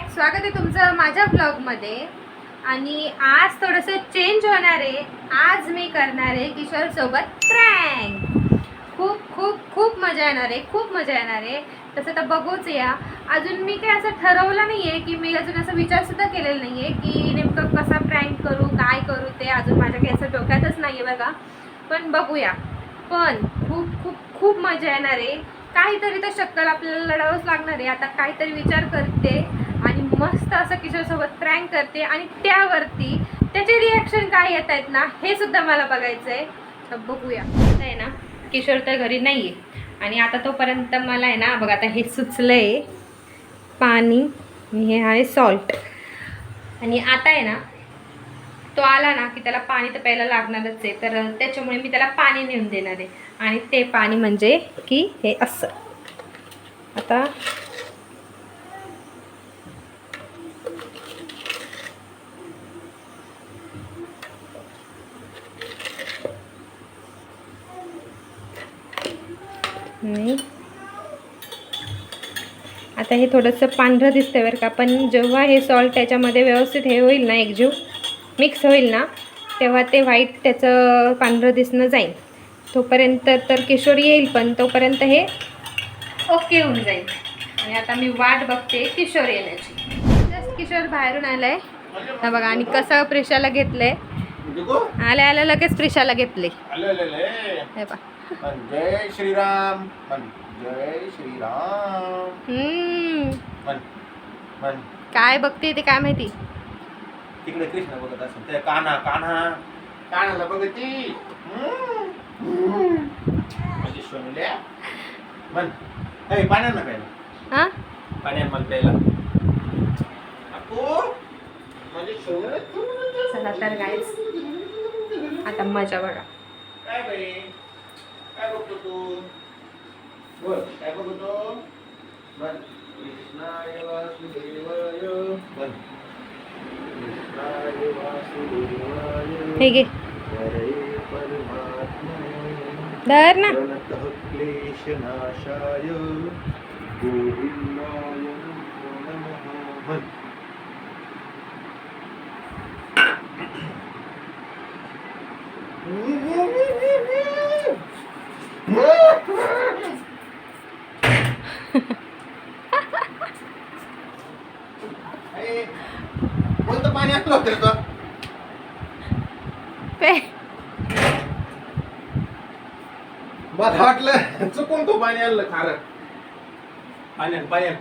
स्वागत आहे तुमचं माझ्या ब्लॉगमध्ये. आणि आज थोडंसं चेंज होणार आहे. आज मी करणार आहे किशोर सोबत प्रँक. खूप खूप खूप मजा येणार आहे, खूप मजा येणार आहे. तसं तर बघूच या. अजून मी काही असं ठरवलं नाही आहे की मी अजून असं विचारसुद्धा केलेला नाही आहे की नेमकं कसा प्रँक करू, काय करू, ते अजून माझ्या काही असं डोक्यातच नाही आहे बघा. पण बघूया. पण खूप खूप खूप मजा येणार आहे. काहीतरी तर शक्कल आपल्याला लढावंच लागणार आहे. आता काहीतरी विचार करते आणि मस्त असं किशोरसोबत प्रँक करते आणि त्यावरती त्याचे रिॲक्शन काय येत आहेत ना, हे सुद्धा मला बघायचं आहे. तर बघूया. आहे ना, किशोर तर घरी नाही आहे आणि आता तोपर्यंत मला आहे ना, बघा आता हे सुचलं आहे पाणी, हे आहे सॉल्ट. आणि आता आहे ना, तो आला ना की त्याला पाणी तर प्यायला लागणारच आहे. तर त्याच्यामुळे मी त्याला पाणी नेऊन देणार आहे. आणि ते पाणी म्हणजे की हे असं. आता आता हे थोडंसं पांढरं दिसतंय बरं का, पण जेव्हा हे सॉल्ट त्याच्यामध्ये व्यवस्थित हे होईल ना, एकजीव मिक्स होईल ना, तेव्हा ते व्हाईट त्याचं पांढरं दिसणं जाईल. तोपर्यंत तर किशोर येईल, पण तोपर्यंत हे ओके होऊन जाईल. आणि आता मी वाट बघते किशोर येण्याची. जस्ट किशोर बाहेरून आलाय ना बघा. आणि कसं प्रिशाला घेतलंय, आल्या आल्या लगेच प्रिशाला घेतले. हे बघा. जय श्रीराम. जय श्रीराम. काय बघते ते काय माहिती. तिकडे कृष्ण बघत असेल. ते कान्हा कान्हा कान्हाला बघती. म्हणजे सोनल्या मन ए पाण्यात ना प्यायला. हा, पाण्यात मला प्यायला. आपू म्हणजे सोनल्या. चला तर गाईस, आता मजा बघा. काय बाई, काय बघतो तू? बोल काय बघतो? बोल कृष्णाय वासुदेवाय. बोल कृष्णाय वासुदेवाय. हे घे, हरे परमात्मने धर ना. प्रणतः क्लेशनाशाय गोविंदाय नमः. बोल कोणतं पाणी आणलं होतं तो? पे मला वाटलं चुकून तो पाणी आणलं खारं. पाण्यात पाण्यात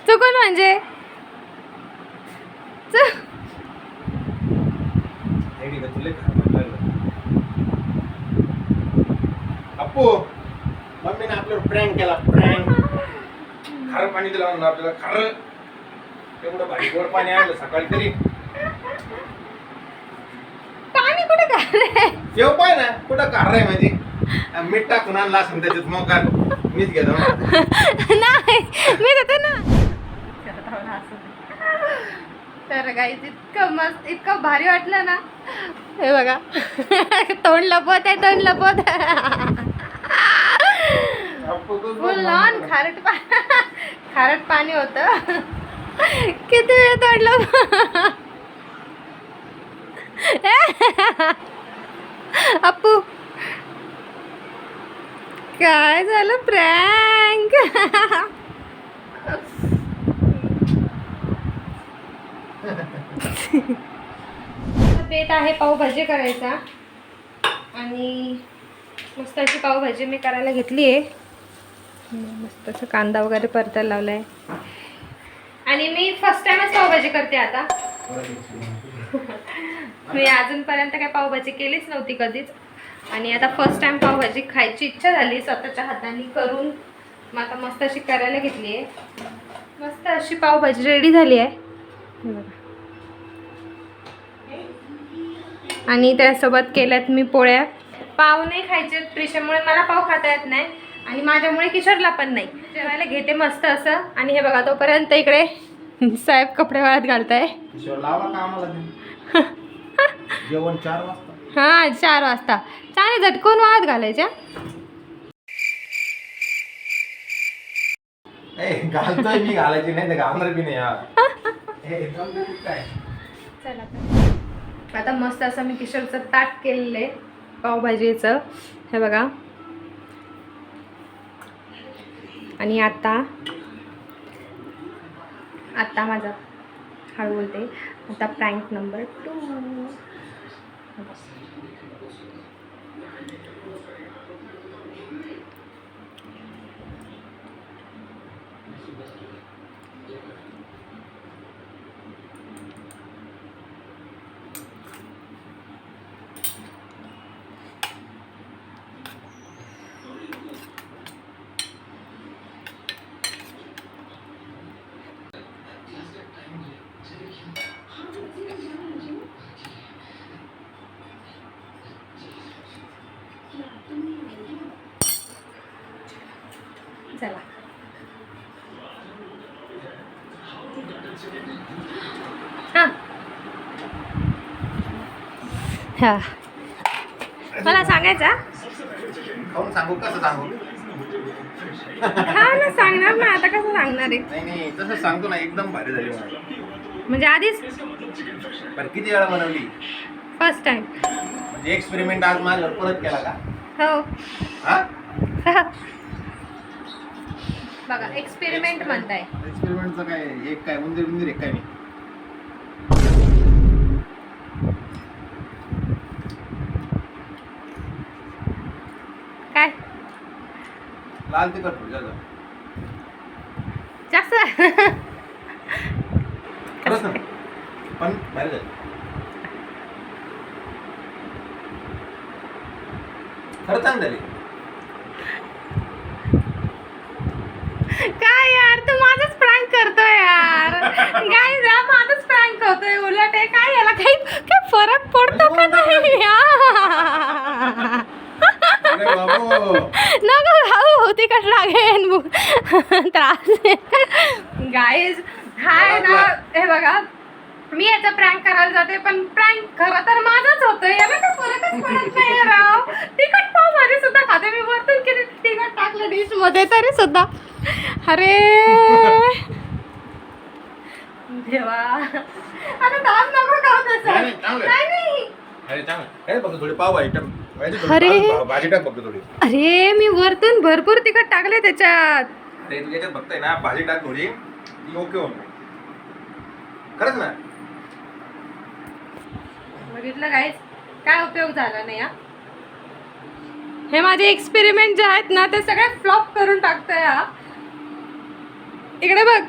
चुकून म्हणजे तुले अप्पू मम्मीने आपल्यावर प्रँक केला. प्रँक खारं पाणी दिलं म्हणून आपल्याला. खारं एवढं भारी गोड पाणी आणलं सकाळी तरी. पाणी कुठे काय जेव पाय ना कुठं कार आहे म्हणजे मीठ टाकून आणला असं त्याच्यात मोकार मीच घेतो. नाही, मी देते ना. तर गाईज इतकं मस्त, इतकं भारी वाटलं ना. हे बघा, तोंड लपवत आहे, तोंड लपवत फुल ऑन खारट पाणी होतं. किती वेळ तोंड लप. अप्पू काय झालं प्रँक. बेत आहे पावभाजी करायचा. आणि मस्त अशी पावभाजी मी करायला घेतली आहे. मस्त असं कांदा वगैरे परतायला लावला आहे. आणि मी फर्स्ट टाइमच पावभाजी करते आता. मी अजूनपर्यंत काय पावभाजी केलीच नव्हती कधीच. आणि आता फर्स्ट टाइम पावभाजी खायची इच्छा झाली स्वतःच्या हाताने करून. मग आता मस्त अशी करायला घेतली आहे. मस्त अशी पावभाजी रेडी झाली आहे. आणि त्यासोबत केल्यात मी पोळ्या. पाव नाही खायचे प्रिशामुळे, मला पाव खाता येत नाही. आणि माझ्यामुळे किशोरला पण नाही. जेवायला घेते मस्त असं. आणि हे बघा, तोपर्यंत इकडे साहेब कपडे वाळत घालताय. लावा कामाला जेवण 4 वाजता. हां, 4 वाजता. चांगले झटकून वाळत घालायच्या. घालतोय मी, घालायची नाही तर घालणार बी नाही. काय चला आता मस्त असं मी किशोरचं ताट केलेलं आहे पावभाजीचं, हे बघा. आणि आता माझा हळू बोलते, आता प्रँक नंबर 2. चला हा मला सांगायचा खाऊन सांगू कसं सांगू? हा ना, सांगणार ना, आता कसं सांगणार आहे? नाही तसं सांगतो ना, एकदम भारी झाली मला. म्हणजे आधीच पण किती वेळा बनवली? First time. म्हणजे एक्सपेरिमेंट आज माझ्यावर परत केला का? हो. हा बघा, एक्सपेरिमेंट म्हणताय. एक्सपेरिमेंटचं काय, एक काय उंदीर एक काय? मी काय लाल तिखट थोडी जास्त खरंच ना, पण भारी झाली. खरं चांगली झाली. काय यार, तू माझंच प्रँक करतोय यार. काय जा, माझंच प्रँक करतोय उलट. आहे काय, याला काही काय फरक पडतो का नाही यार? अरे बाबू, नको खाऊ, तिखट लागेल, त्रास. गाईज हाय ना, हे बघा, मी याचा प्रँक करायला जाते, पण प्रँक खरं तर माझाच होतोय. याला काही फरकच पडत नाही राव. तिखट पाव भाजी सुद्धा खाते मी, वरतून किती तिखट टाकलं डिश मध्ये तरी सुद्धा. अरे देवा, आता दाब नको खाऊ तसं. नाही, चांगलं आहे. नाही. अरे चांगलं. काय बघ थोडी पाव भाजी टाक. अरे. भाजी टाक बघतो थोडी. अरे मी वरतून भरपूर तिखट टाकले त्याच्यात. अरे तू याच्यात बघताय ना, भाजी टाक थोडी, ती ओके होऊन जाईल. खरंच ना. बघितलं गाईस, काय उपयोग झाला नाही. हे माझे एक्सपेरिमेंट जे आहेत ना, ते सगळे फ्लॉप करून टाकतोय. इकडे बघ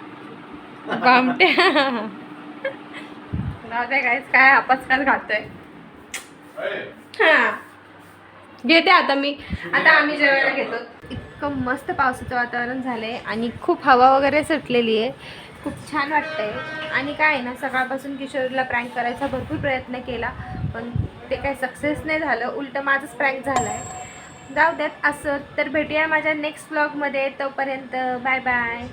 बामट्या. गाईस, काय आपसकाच घालतोय. हा, घेते आता मी. आता आम्ही जेवायला घेतो. इतकं मस्त पावसाचं वातावरण झालंय आणि खूप हवा वगैरे सुटलेली आहे. खूप छान वाटतंय. आणि काय आहे ना, सकाळपासून किशोरला प्रँक करायचा भरपूर प्रयत्न केला, पण ते काही सक्सेस नाही झालं. उलटं माझंच प्रँक झालं आहे. जाऊ द्यात असं. तर भेटूया माझ्या नेक्स्ट व्लॉगमध्ये. तोपर्यंत बाय बाय.